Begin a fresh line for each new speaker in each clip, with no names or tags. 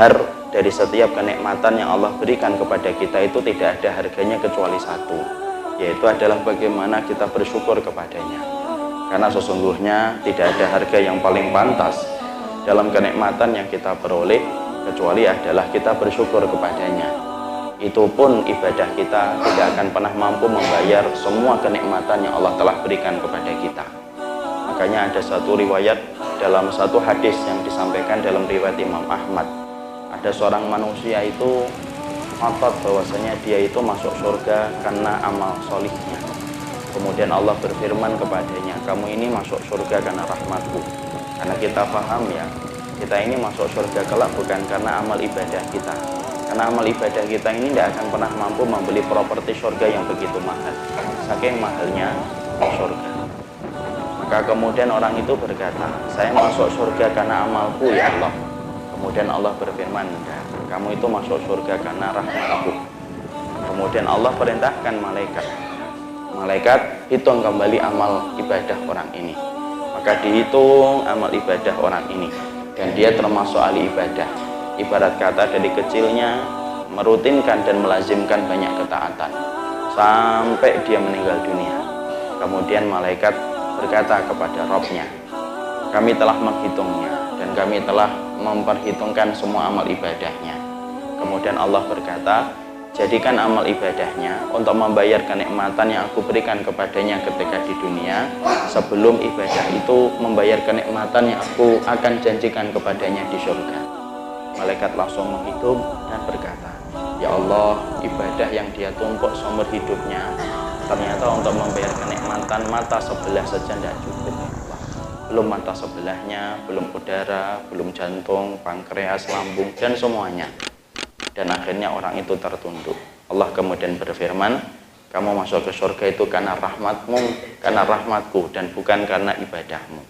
mahar dari setiap kenikmatan yang Allah berikan kepada kita itu tidak ada harganya kecuali satu, yaitu adalah bagaimana kita bersyukur kepadanya. Karena sesungguhnya tidak ada harga yang paling pantas dalam kenikmatan yang kita peroleh kecuali adalah kita bersyukur kepadanya. Itu pun ibadah kita tidak akan pernah mampu membayar semua kenikmatan yang Allah telah berikan kepada kita. Makanya ada satu riwayat dalam satu hadis yang disampaikan dalam riwayat Imam Ahmad, ada seorang manusia itu ngotot bahwasanya dia itu masuk surga karena amal solihnya. Kemudian Allah berfirman kepadanya, kamu ini masuk surga karena rahmatku. Karena kita paham ya, kita ini masuk surga kelak bukan karena amal ibadah kita. Karena amal ibadah kita ini tidak akan pernah mampu membeli properti surga yang begitu mahal, saking mahalnya surga. Maka kemudian orang itu berkata, saya masuk surga karena amalku ya Allah. Kemudian Allah berfirman, enggak, kamu itu masuk surga karena rahmatku. Kemudian Allah perintahkan malaikat hitung kembali amal ibadah orang ini. Maka dihitung amal ibadah orang ini, dan dia termasuk ahli ibadah. Ibarat kata dari kecilnya merutinkan dan melazimkan banyak ketaatan sampai dia meninggal dunia. Kemudian malaikat berkata kepada Rabb-nya, kami telah menghitungnya dan kami telah memperhitungkan semua amal ibadahnya. Kemudian Allah berkata, jadikan amal ibadahnya untuk membayar kenikmatan yang aku berikan kepadanya ketika di dunia, sebelum ibadah itu membayar kenikmatan yang aku akan janjikan kepadanya di surga. Malaikat langsung menghitung dan berkata, ya Allah, ibadah yang dia tumpuk seumur hidupnya ternyata untuk membayar kenikmatan mata sebelah saja tidak cukup ya Allah. Belum mata sebelahnya, belum udara, belum jantung, pankreas, lambung, dan semuanya. Dan akhirnya orang itu tertunduk. Allah kemudian berfirman, kamu masuk ke surga itu karena rahmatmu, karena rahmatku, dan bukan karena ibadahmu.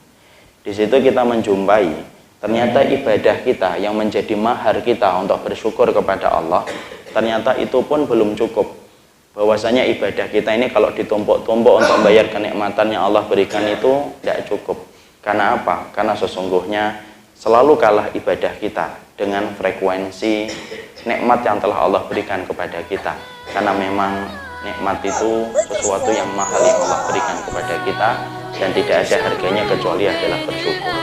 Di situ kita menjumpai ternyata ibadah kita yang menjadi mahar kita untuk bersyukur kepada Allah, ternyata itu pun belum cukup. Bahwasanya ibadah kita ini kalau ditumpuk-tumpuk untuk bayar kenikmatan yang Allah berikan itu tidak cukup. Karena apa? Karena sesungguhnya selalu kalah ibadah kita dengan frekuensi nikmat yang telah Allah berikan kepada kita. Karena memang nikmat itu sesuatu yang mahal yang Allah berikan kepada kita, dan tidak ada harganya kecuali adalah bersyukur.